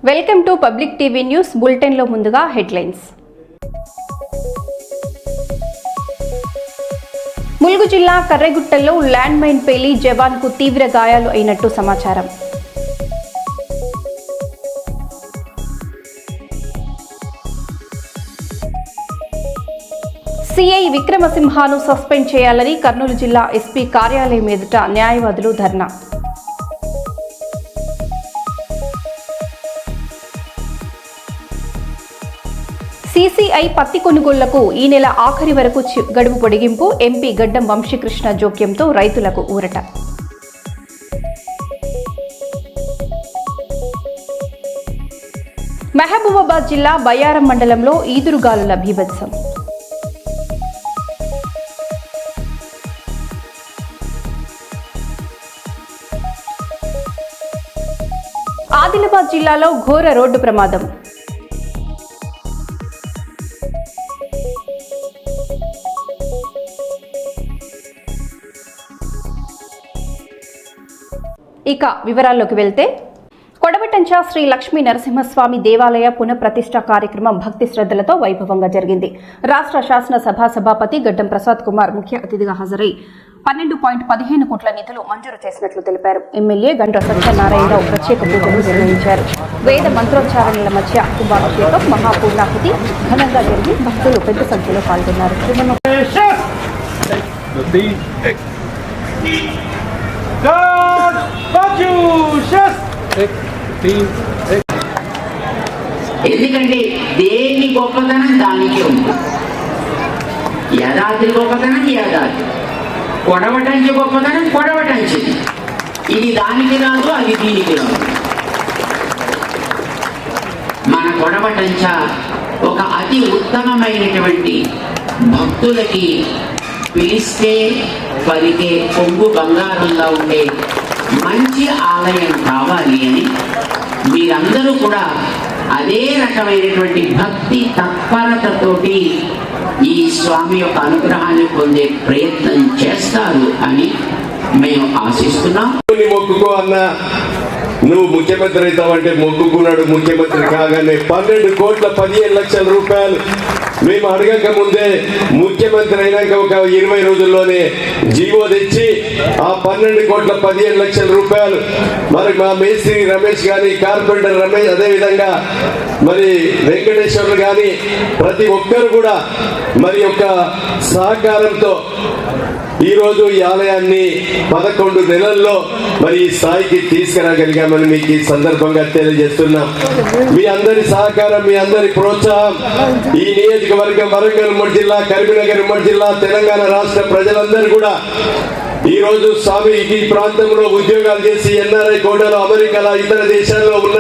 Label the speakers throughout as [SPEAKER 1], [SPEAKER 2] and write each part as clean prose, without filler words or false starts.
[SPEAKER 1] Welcome to public TV news bulletin లో ముందుగా headlines. Mulugu జిల్లా కర్రెగుట్టలో ల్యాండ్ మైన్ పేలి జవాన్ కు తీవ్ర గాయాలు అయినట్టు సమాచారం. సిఐ విక్రమసింహను సస్పెండ్ చేయాలని కర్నూలు జిల్లా ఎస్పీ కార్యాలయం ఎదుట న్యాయవాదులు ధర్నా. సిసిఐ పత్తి కొనుగోళ్లకు ఈ నెల ఆఖరి వరకు గడువు పొడిగింపు. ఎంపీ గడ్డం వంశీకృష్ణ జోక్యంతో రైతులకు ఊరట. మహబూబాబాద్ జిల్లా బయ్యారం మండలంలో ఈదురుగాలుల బీభత్సం. ఆదిలాబాద్ జిల్లాలో ఘోర రోడ్డు ప్రమాదం. ఇక వివరాల్లోకి వెళ్తే, కొడవటంచ శ్రీ లక్ష్మీ నరసింహస్వామి దేవాలయ పునఃప్రతిష్ఠ కార్యక్రమం భక్తి శ్రద్ధలతో వైభవంగా జరిగింది. రాష్ట్ర శాసనసభ సభాపతి గడ్డం ప్రసాద్ కుమార్ ముఖ్య అతిథిగా హాజరై 12.15 కోట్ల నిధులు మంజూరు చేసినట్లు తెలిపారు. ఎమ్మెల్యే గండ్ర సత్యనారాయణరావు ప్రత్యేక పూజలు నిర్వహించారు. వేద మంత్రోచ్చారణల మధ్య కుంభాభిషేకం, మహాపూర్ణాహుతి ఘనంగా జరిగి భక్తులు పెద్ద సంఖ్యలో పాల్గొన్నారు.
[SPEAKER 2] ఎందుకంటే దేని గొప్పతనం దానికే ఉంది. యాదాద్రి గొప్పతనం యాదాద్రి, కొడవటంచి గొప్పతనం కొడవటంచి. ఇది దానికి రాదు, అది దీనికి రాదు. మన కొడవటంచ ఒక అతి ఉత్తమమైనటువంటి భక్తులకి పిలిస్తే పలికే కొంగు బంగారంగా ఉండే మంచి ఆలయం కావాలి అని మీరందరూ కూడా అదే రకమైనటువంటి భక్తి తత్పరతతోటి ఈ స్వామి యొక్క అనుగ్రహాన్ని పొందే ప్రయత్నం చేస్తారు అని మేము ఆశిస్తున్నాం.
[SPEAKER 3] మొక్కుకో అన్న, నువ్వు ముఖ్యమంత్రి అవుతావంటే మొక్కుకున్నాడు. ముఖ్యమంత్రి కాగానే 12 కోట్ల 15 లక్షల రూపాయలు మేము అడగక ముందే ముఖ్యమంత్రి అయినాక ఒక 20 రోజుల్లోనే జీవో తెచ్చి ఆ 12 కోట్ల 15 లక్షల రూపాయలు మరి మా మేస్త్రి రమేష్ కానీ, కార్పొరేటర్ రమేష్, అదేవిధంగా మరి వెంకటేశ్వర్లు కానీ ప్రతి ఒక్కరు కూడా మరి యొక్క సహకారంతో ఈరోజు ఈ ఆలయాన్ని 11 నెలల్లో మరి ఈ స్థాయికి తీసుకురాగలిగామని మీకు ఈ సందర్భంగా తెలియజేస్తున్నాం. మీ అందరి సహకారం, మీ అందరి ప్రోత్సాహం ఈ నియోజకవర్గం వరంగల్ ఉమ్మడి జిల్లా, కరీంనగర్ ఉమ్మడి జిల్లా, తెలంగాణ రాష్ట్ర ప్రజలందరూ కూడా ఈరోజు స్వామికి ఈ ప్రాంతంలో ఉద్యోగాలు చేసి ఎన్ఆర్ఐ కోటలో, అమెరికాలో, ఇతర దేశాల్లో ఉన్న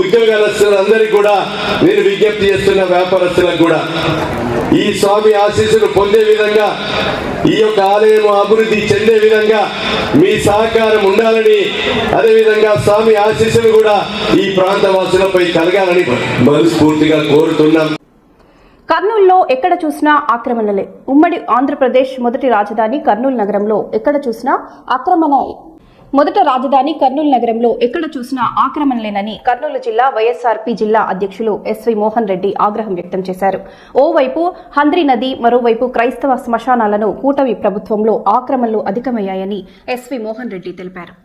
[SPEAKER 3] ఉద్యోగస్తులందరికీ కూడా నేను విజ్ఞప్తి చేస్తున్న వ్యాపారస్తులకు కూడా ఈ స్వామి ఆశీస్సులు పొందే విధంగా, ఈ యొక్క ఆలయం అభివృద్ధి చెందే విధంగా మీ సహకారం ఉండాలని, అదేవిధంగా స్వామి ఆశీస్సులు కూడా ఈ ప్రాంత వాసులపై కలగాలని మనస్ఫూర్తిగా కోరుతున్నాం.
[SPEAKER 1] కర్నూలులో ఎక్కడ చూసినా ఆక్రమణలే. ఉమ్మడి ఆంధ్రప్రదేశ్ మొదటి రాజధాని కర్నూలు నగరంలో ఎక్కడ చూసినా ఆక్రమణలేనని కర్నూలు జిల్లా వైఎస్ఆర్పీ జిల్లా అధ్యక్షులు ఎస్వి మోహన్ రెడ్డి ఆగ్రహం వ్యక్తం చేశారు. ఓవైపు హంద్రి నది, మరోవైపు క్రైస్తవ శ్మశానాలను కూటమి ప్రభుత్వంలో ఆక్రమణలు అధికమయ్యాయని ఎస్వి మోహన్ రెడ్డి తెలిపారు.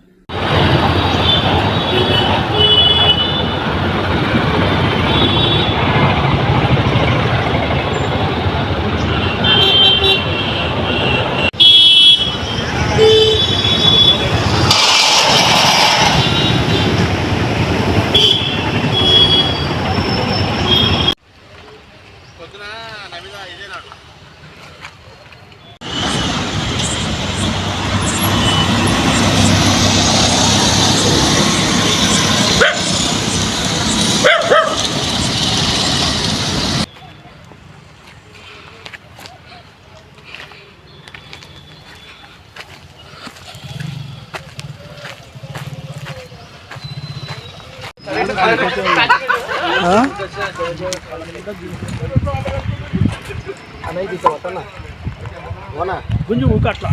[SPEAKER 4] గుంజు ఊక అట్లా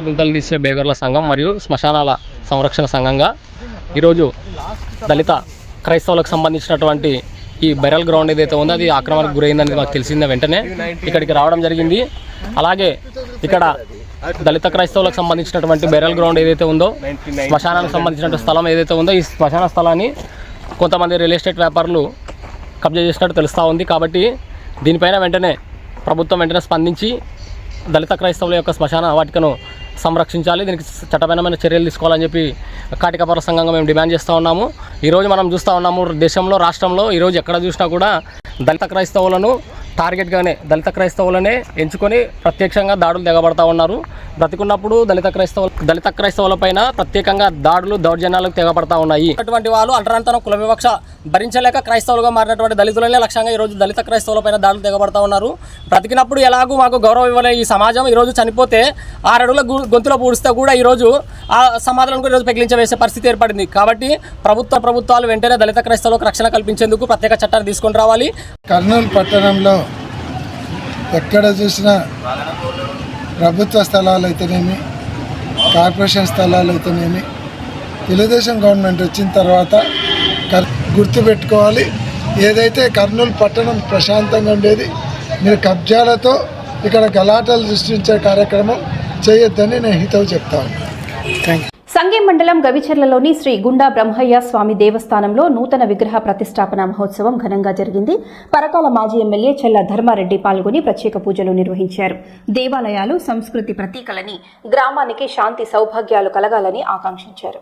[SPEAKER 4] గుంతలు తీసే బేగర్ల సంఘం మరియు శ్మశానాల సంరక్షణ సంఘంగా ఈరోజు దళిత క్రైస్తవులకు సంబంధించినటువంటి ఈ బెరల్ గ్రౌండ్ ఏదైతే ఉందో అది ఆక్రమణకు గురైందని మాకు తెలిసిన వెంటనే ఇక్కడికి రావడం జరిగింది. అలాగే ఇక్కడ దళిత క్రైస్తవులకు సంబంధించినటువంటి బెరల్ గ్రౌండ్ ఏదైతే ఉందో, శ్మశానానికి సంబంధించినటువంటి స్థలం ఏదైతే ఉందో, ఈ శ్మశాన స్థలాన్ని కొంతమంది రియల్ ఎస్టేట్ వ్యాపారులు కబ్జా చేసినట్టు తెలుస్తూ ఉంది. కాబట్టి దీనిపైన వెంటనే ప్రభుత్వం వెంటనే స్పందించి దళిత క్రైస్తవుల యొక్క శ్మశాన వాటికను సంరక్షించాలి, దీనికి చట్టపరమైన చర్యలు తీసుకోవాలని చెప్పి కాటికపర సంఘంగా మేము డిమాండ్ చేస్తూ ఉన్నాము. ఈరోజు మనం చూస్తూ ఉన్నాము దేశంలో, రాష్ట్రంలో ఈరోజు ఎక్కడ చూసినా కూడా దళిత క్రైస్తవులను టార్గెట్గానే దళిత క్రైస్తవులనే ఎంచుకొని ప్రత్యక్షంగా దాడులు తెగబడతా ఉన్నారు. బ్రతికున్నప్పుడు దళిత క్రైస్తవుల పైన ప్రత్యేకంగా దాడులు, దౌర్జన్యాలకు తెగబడతా ఉన్నాయి. అటువంటి వాళ్ళు అంటరాంతరం, కుల వివక్ష భరించలేక క్రైస్తవులుగా మారినటువంటి దళితులనే లక్ష్యంగా ఈరోజు దళిత క్రైస్తవుల పైన దాడులు తెగబడతా ఉన్నారు. బ్రతికినప్పుడు ఎలాగూ మాకు గౌరవం ఇవ్వలే ఈ సమాజం, ఈరోజు చనిపోతే 6 అడుగుల గొంతులో పూడిస్తే కూడా ఈరోజు ఆ సమాధానం ఈరోజు పెగిలించవేసే పరిస్థితి ఏర్పడింది. కాబట్టి ప్రభుత్వాలు వెంటనే దళిత క్రైస్తవులకు రక్షణ కల్పించేందుకు ప్రత్యేక చట్టాన్ని తీసుకొని రావాలి.
[SPEAKER 5] కర్నూలు పట్టణంలో ఎక్కడ చూసినా ప్రభుత్వ స్థలాలు అయితేనేమి, కార్పొరేషన్ స్థలాలు అయితేనేమి, తెలుగుదేశం గవర్నమెంట్ వచ్చిన తర్వాత గుర్తుపెట్టుకోవాలి, ఏదైతే కర్నూలు పట్టణం ప్రశాంతంగా ఉండేది, మీరు కబ్జాలతో ఇక్కడ గలాటలు సృష్టించే కార్యక్రమం చేయొద్దని నేను హితవు చెప్తాను. Thank you.
[SPEAKER 1] సంగెం మండలం గవిచెర్లలోని శ్రీ గుండా బ్రహ్మయ్య స్వామి దేవస్థానంలో నూతన విగ్రహ ప్రతిష్టాపన మహోత్సవం ఘనంగా జరిగింది. పరకాల మాజీ ఎమ్మెల్యే చెల్ల ధర్మారెడ్డి పాల్గొని ప్రత్యేక పూజలు నిర్వహించారు. దేవాలయాలు సంస్కృతి ప్రతీకలని, గ్రామానికి శాంతి సౌభాగ్యాలు కలగాలని ఆకాంక్షించారు.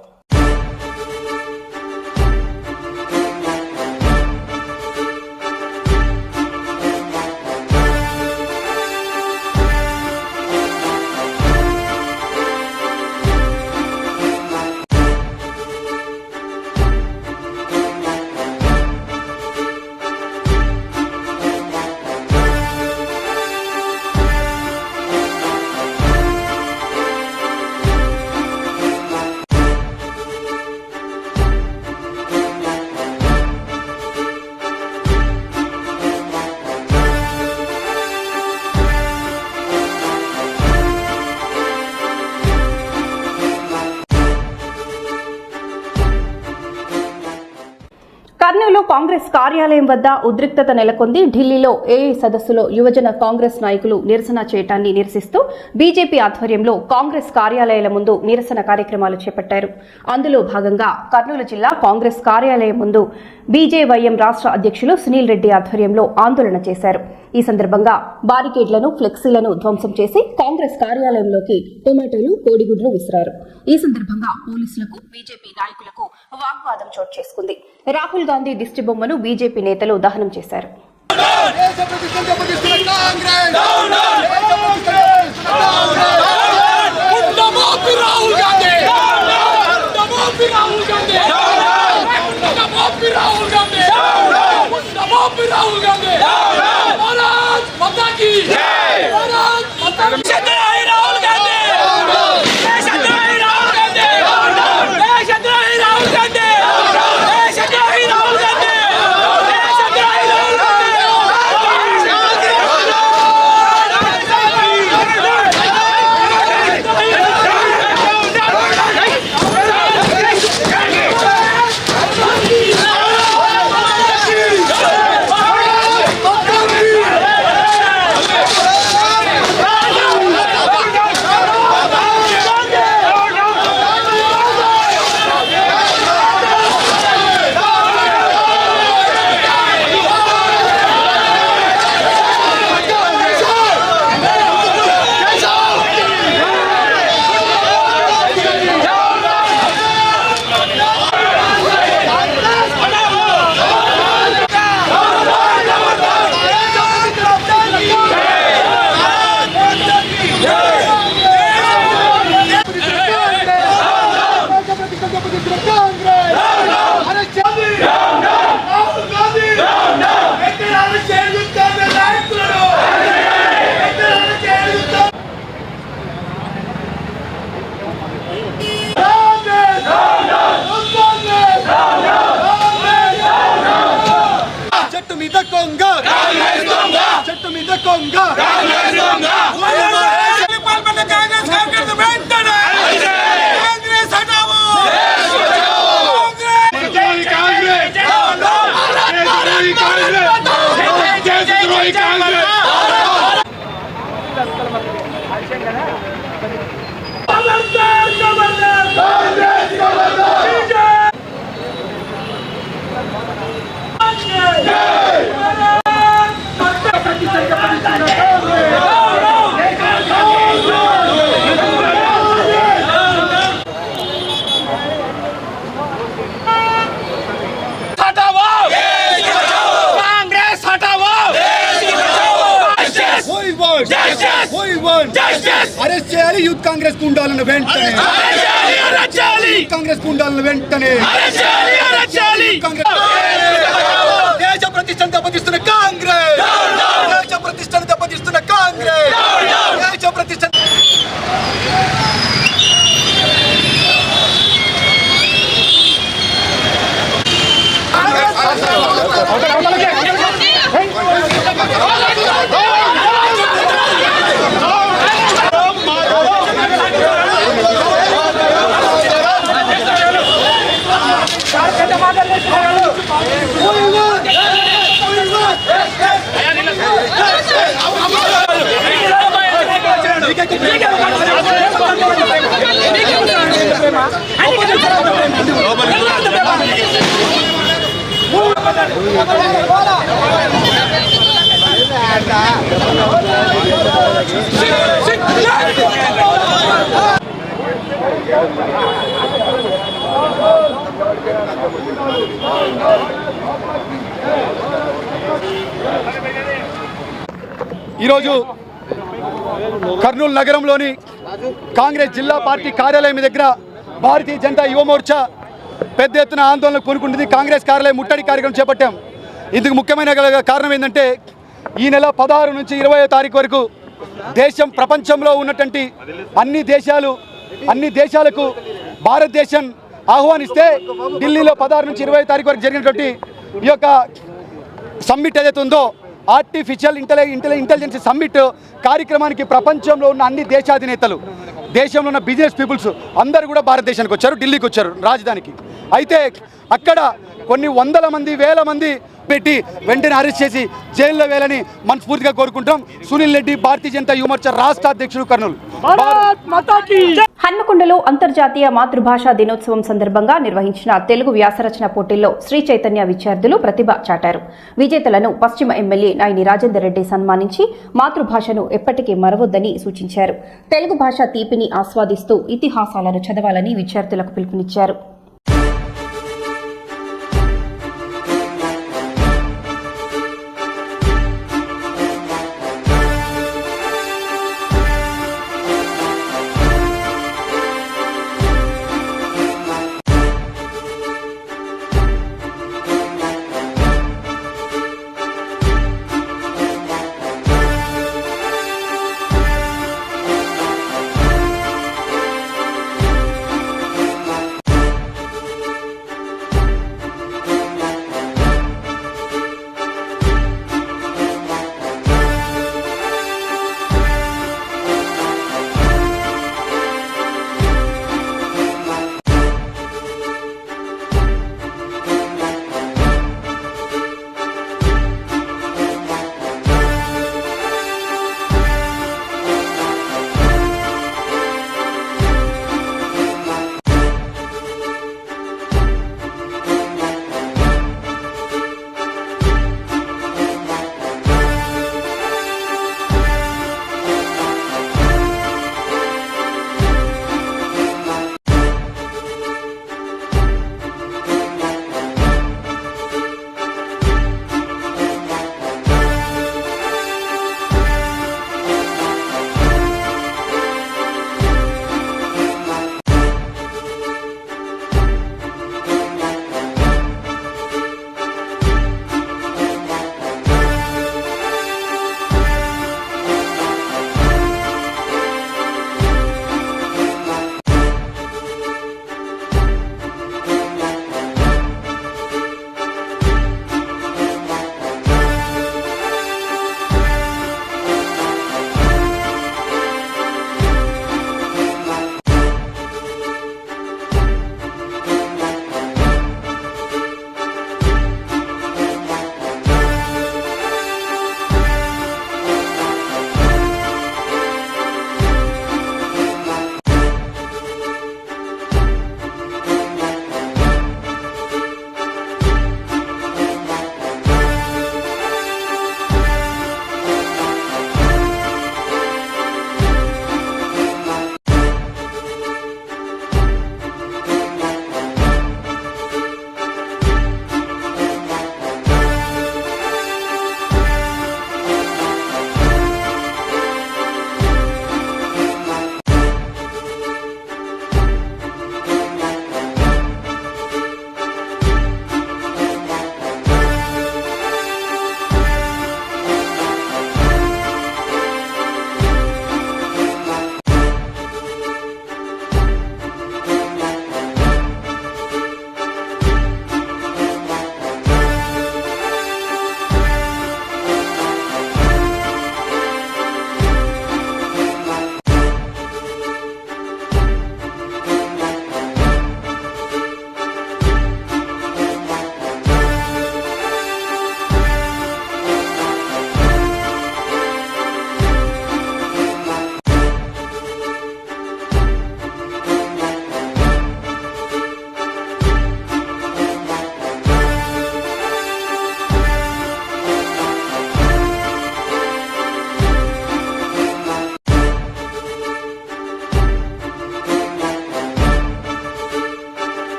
[SPEAKER 1] కర్నూలు కాంగ్రెస్ కార్యాలయం వద్ద ఉద్రిక్తత నెలకొంది. ఢిల్లీలో ఏఐ సదస్సులో యువజన కాంగ్రెస్ నాయకులు నిరసన చేయటాన్ని నిరసిస్తూ బీజేపీ ఆధ్వర్యంలో కాంగ్రెస్ కార్యాలయాల ముందు నిరసన కార్యక్రమాలు చేపట్టారు. అందులో భాగంగా కర్నూలు జిల్లా కాంగ్రెస్ కార్యాలయం ముందు బీజేవైఎం రాష్ట్ర అధ్యక్షులు సునీల్ రెడ్డి ఆధ్వర్యంలో ఆందోళన చేశారు. ఈ సందర్భంగా బారికేడ్లను, ఫ్లెక్సీలను ధ్వంసం చేసి కాంగ్రెస్ కార్యాలయంలోకి టొమాటోలు, కోడిగుడ్లు విసిరారు. ఈ సందర్భంగా పోలీసులకు, బీజేపీ నాయకులకు వాగ్వాదం చోటు చేసుకుంది. రాహుల్ గాంధీ దిష్టిబొమ్మను బీజేపీ నేతలు దహనం చేశారు.
[SPEAKER 6] అరెస్ట్ చేయాలి యూత్ కాంగ్రెస్ గుండాలను వెంటనే, కాంగ్రెస్ గుండాలను వెంటనే, దేశ ప్రతిష్టను దెబ్బతీస్తున్న కాంగ్రెస్, దేశ ప్రతిష్టను దెబ్బతీస్తున్న కాంగ్రెస్, దేశ ప్రతిష్ట. ఈరోజు కర్నూలు నగరంలోని కాంగ్రెస్ జిల్లా పార్టీ కార్యాలయం దగ్గర భారతీయ జనతా యువ మోర్చా పెద్ద ఎత్తున ఆందోళన కోరుకుంటుంది. కాంగ్రెస్ కార్యాలయం ముట్టడి కార్యక్రమం చేపట్టాం. ఇందుకు ముఖ్యమైన కారణం ఏంటంటే ఈ నెల 16 నుంచి 20వ తారీఖు వరకు ప్రపంచంలో ఉన్నటువంటి అన్ని దేశాలకు భారతదేశం ఆహ్వానిస్తే ఢిల్లీలో 16 నుంచి 20వ తారీఖు వరకు జరిగినటువంటి ఈ యొక్క సమ్మిట్ ఏదైతే ఉందో ఆర్టిఫిషియల్ ఇంటెలిజెన్స్ సమ్మిట్ కార్యక్రమానికి ప్రపంచంలో ఉన్న అన్ని దేశాధినేతలు, దేశంలో ఉన్న బిజినెస్ పీపుల్స్ అందరూ కూడా భారతదేశానికి వచ్చారు, ఢిల్లీకి వచ్చారు రాజధానికి. అయితే అక్కడ కొన్ని వందల మంది, వేల మంది పెట్టి వెంటనే అరెస్ట్ చేసి జైల్లో వేయాలని మనస్ఫూర్తిగా కోరుకుంటాం. సునీల్ రెడ్డి, భారతీయ జనతా యువ మోర్చా రాష్ట్ర అధ్యక్షుడు, కర్నూలు.
[SPEAKER 1] హన్మకొండలో అంతర్జాతీయ మాతృభాషా దినోత్సవం సందర్భంగా నిర్వహించిన తెలుగు వ్యాసరచన పోటీల్లో శ్రీ చైతన్య విద్యార్థులు ప్రతిభ చాటారు. విజేతలను పశ్చిమ ఎమ్మెల్యే నాయని రాజేందర్ రెడ్డి సన్మానించి మాతృభాషను ఎప్పటికీ మరవొద్దని సూచించారు. తెలుగు భాష తీపిని ఆస్వాదిస్తూ ఇతిహాసాలను చదవాలని విద్యార్థులకు పిలుపునిచ్చారు.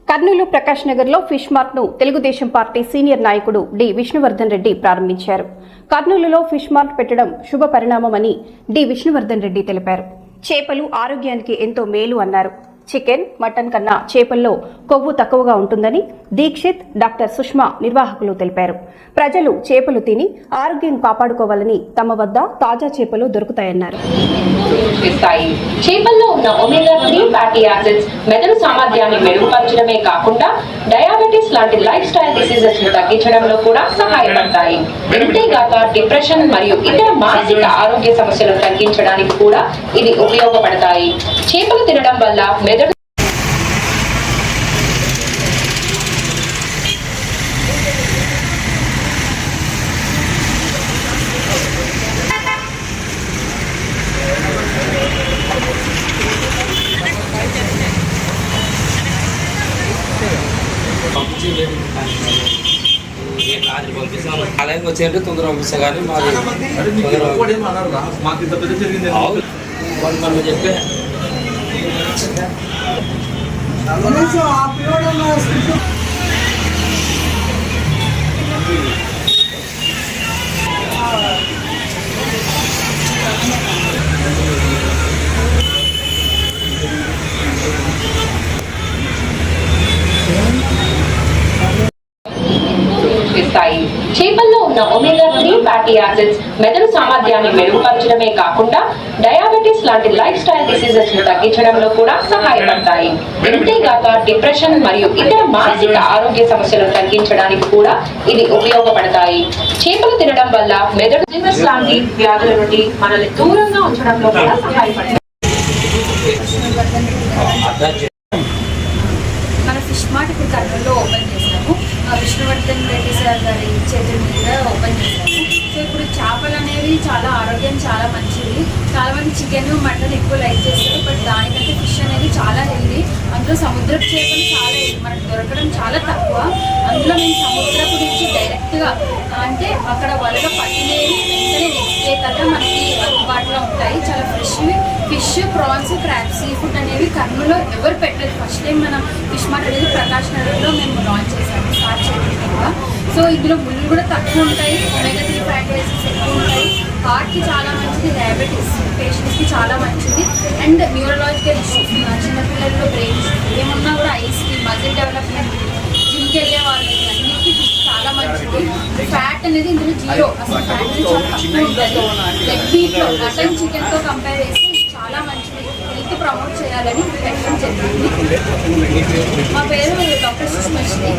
[SPEAKER 1] కర్నూలు ప్రకాష్ నగర్లో ఫిష్ మార్ట్ ను తెలుగుదేశం పార్టీ సీనియర్ నాయకుడు డి విష్ణువర్ధన్ రెడ్డి ప్రారంభించారు. కర్నూలులో ఫిష్ మార్ట్ పెట్టడం శుభ పరిణామమని డి విష్ణువర్ధన్ రెడ్డి తెలిపారు. చేపలు ఆరోగ్యానికి ఎంతో మేలు అన్నారు. చికెన్, మటన్ కన్నా చేపల్లో కొవ్వు తక్కువగా ఉంటుందని దీక్షిత్, డాక్టర్ సుష్మా నిర్వాహకులు తెలిపారు. ప్రజలు చేపలు తిని ఆరోగ్యం కాపాడుకోవాలని తమ వద్ద తాజా చేపలు దొరుకుతాయన్నారు.
[SPEAKER 7] చేపల్లో ఉన్న ఒమేగా 3 ఫ్యాటీ యాసిడ్స్ మెదడు సామర్థ్యాన్ని మెరుగుపరచడమే కాకుండా డయాబెటిస్ లాంటి లైఫ్ స్టైల్ డిసీజెస్ ను తగ్గించడంలో కూడా సహాయపడతాయి. అంతేగాక డిప్రెషన్ మరియు ఇతర మానసిక ఆరోగ్య సమస్యలను తగ్గించడానికి కూడా ఇది ఉపయోగపడతాయి. చేపలు తినడం వల్ల మెదడు
[SPEAKER 8] అలాగే వచ్చేయంటే తొందరగా పంపిస్తా కానీ మాకు చెప్పే
[SPEAKER 7] చేపల్లో ఉన్న ఒమేగా 3 ఫ్యాటీ యాసిడ్స్ మెదడు సామర్థ్యాన్ని మెరుగుపరచడమే కాకుండా డయాబెటిస్ లాంటి లైఫ్ స్టైల్ డిసీజెస్ ను తగ్గించడంలో కూడా సహాయపడతాయి. అంతేగాక డిప్రెషన్ మరియు ఇతర మానసిక ఆరోగ్య సమస్యలను తగ్గించడానికి కూడా ఇది ఉపయోగపడతాయి. చేపలు తినడం వల్ల మెదడు జిమ్మర్స్ లాంటి వ్యాధుల నుండి మనల్ని దూరంగా ఉంచడంలో కూడా సహాయపడతాయి.
[SPEAKER 9] మన ఫిష్ మార్ట్ ఇప్పుడు కర్నూలులో ఓపెన్ చేసాము. విష్ణువర్ధన్ రెడ్డి సార్ గారి చేతుల మీద ఓపెన్ చేశాము. సో ఇప్పుడు చేపలు అనేవి చాలా ఆరోగ్యం చాలా మంచిది. చాలామంది చికెన్, మటన్ ఎక్కువ లైక్ చేస్తారు. బట్ దానికంటే ఫిష్ అనేది చాలా హెల్దీ. అందులో సముద్రపు చేపలు చాలా మనకు దొరకడం చాలా తక్కువ. అందులో మేము సముద్రపు నుంచి డైరెక్ట్గా అంటే అక్కడ వలన పట్టినవి వెంటనే నెక్స్ట్ డే కల్లా మనకి అందుబాటులో ఉంటాయి. చాలా ఫ్రెష్వి fish, prawns, crabs, seafood అనేవి కర్నూలులో ఎవరు పెట్టలేదు. ఫస్ట్ టైం మనం ఫిష్ మార్ట్ అనేది ప్రకాష్ నగర్లో మేము లాంచ్ చేసాము స్టార్ట్ చేయకుండా. సో ఇందులో ముళ్ళు కూడా తక్కువ ఉంటాయి. ఒమేగా 3 ఫ్యాటీ యాసిడ్స్ ఎక్కువ ఉంటాయి. హార్ట్కి చాలా మంచిది, డయాబెటీస్ పేషెంట్స్కి చాలా మంచిది. అండ్ న్యూరలాజికల్ ఇష్యూస్, చిన్నపిల్లల్లో బ్రెయిన్ ఏమన్నా కూడా ఐస్కి, మజిల్ డెవలప్మెంట్, జిమ్కి వెళ్ళే వాళ్ళకి అన్నిటికీ చాలా మంచిది. ఫ్యాట్ అనేది ఇందులో జీరో, అసలు ఫ్యాట్ అనేది చాలా తక్కువ ఉంటుంది. లెగ్ మీట్లో మటన్, చికెన్తో కంపేర్ చేసి చాలా మంచిది. హెల్త్ ప్రమోట్ చేయాలని పెట్టడం జరిగింది. మా పేరు డాక్టర్ సుష్మశ్రీ.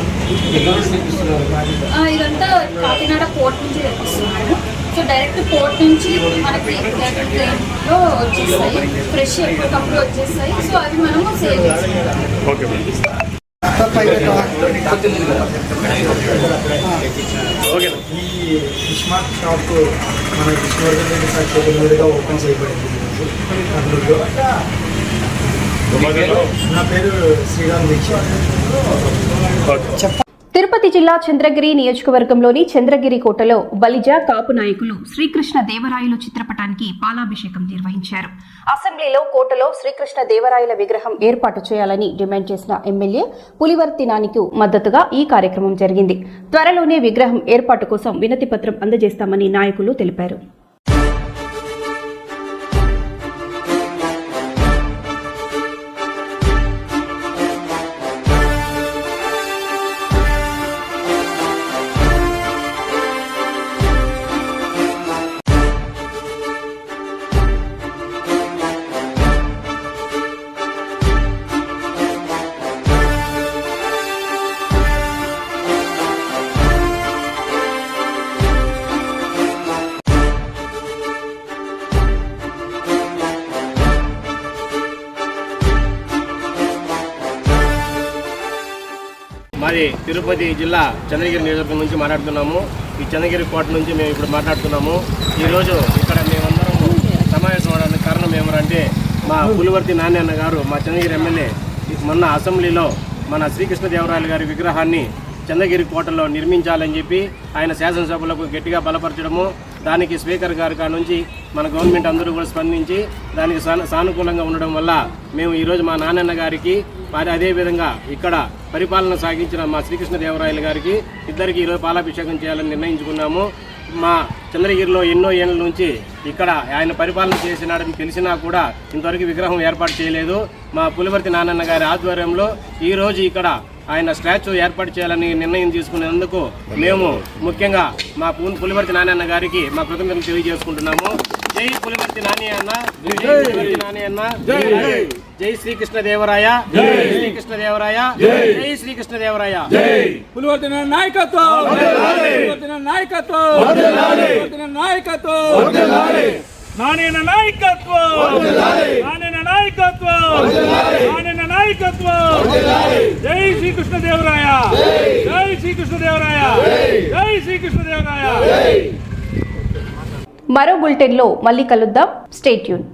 [SPEAKER 9] ఇదంతా కాకినాడ పోర్ట్ నుంచి తెప్పిస్తున్నాము. సో డైరెక్ట్ పోర్ట్ నుంచి మనకి ట్రైన్లో వచ్చేస్తాయి. ఫ్రెష్ ఎప్పటికప్పుడు వచ్చేస్తాయి. సో అవి మనము సేల్ చేసుకుంటాం.
[SPEAKER 10] ఈ ఫిష్ మార్ట్ షాప్ మన విష్ణువర్ధన్ రెడ్డి సార్ చేతుల మీదుగా ఓపెన్ చేయబడింది కర్నూలులో. నా పేరు శ్రీరామ్ దీక్షిత్.
[SPEAKER 1] తిరుపతి జిల్లా చంద్రగిరి నియోజకవర్గంలోని చంద్రగిరి కోటలో బలిజ కాపు నాయకులు శ్రీకృష్ణ దేవరాయలు చిత్రపటానికి పాలాభిషేకం నిర్వహించారు. అసెంబ్లీలో కోటలో శ్రీకృష్ణ దేవరాయల విగ్రహం ఏర్పాటు చేయాలని డిమాండ్ చేసిన ఎమ్మెల్యే పులివర్తి నానికి మద్దతుగా ఈ కార్యక్రమం జరిగింది. త్వరలోనే విగ్రహం ఏర్పాటు కోసం వినతి పత్రం అందజేస్తామని నాయకులు తెలిపారు.
[SPEAKER 11] మాది తిరుపతి జిల్లా చంద్రగిరి నియోజకవర్గం నుంచి మాట్లాడుతున్నాము. ఈ చంద్రగిరి కోట నుంచి మేము ఇప్పుడు మాట్లాడుతున్నాము. ఈరోజు ఇక్కడ మేమందరం సమావేశం అవడానికి కారణం ఏమంటే మా పులివర్తి నాన్న గారు, మా చంద్రగిరి ఎమ్మెల్యే, మొన్న అసెంబ్లీలో మన శ్రీకృష్ణదేవరాయలు గారి విగ్రహాన్ని చంద్రగిరి కోటలో నిర్మించాలని చెప్పి ఆయన శాసనసభలకు గట్టిగా బలపరచడము, దానికి స్పీకర్ గారి నుంచి మన గవర్నమెంట్ అందరూ కూడా స్పందించి దానికి సానుకూలంగా ఉండడం వల్ల మేము ఈరోజు మా నాన్నన్న గారికి మరి అదేవిధంగా ఇక్కడ పరిపాలన సాగించిన మా శ్రీకృష్ణదేవరాయలు గారికి ఇద్దరికి ఈరోజు పాలాభిషేకం చేయాలని నిర్ణయించుకున్నాము. మా చంద్రగిరిలో ఎన్నో ఏళ్ళ నుంచి ఇక్కడ ఆయన పరిపాలన చేసినాడని తెలిసినా కూడా ఇంతవరకు విగ్రహం ఏర్పాటు చేయలేదు. మా పులివర్తి నానన్న గారి ఆధ్వర్యంలో ఈరోజు ఇక్కడ ఆయన స్టాచ్యూ ఏర్పాటు చేయాలని నిర్ణయం తీసుకునేందుకు మేము ముఖ్యంగా మా పులివర్తి నానన్న గారికి మా కృతజ్ఞతలు తెలియజేసుకుంటున్నాము. జై పులివర్తి నాని అన్న, జై పులివర్తి నాని అన్న, జై శ్రీకృష్ణదేవరాయ, జై శ్రీకృష్ణదేవరాయ, జై శ్రీకృష్ణదేవరాయ.
[SPEAKER 10] పులివర్తి నాయకత్వం, పులివర్తి నాయకత్వం, పులివర్తి నాయకత్వం, నానిన నాయకత్వం, నానిన నాయకత్వం, నానిన నాయకత్వం. జై శ్రీకృష్ణదేవరాయ, జై శ్రీకృష్ణదేవరాయ, జై శ్రీకృష్ణదేవరాయ.
[SPEAKER 1] మరో బులెటిన్లో మళ్ళీ కలుద్దాం. Stay tune.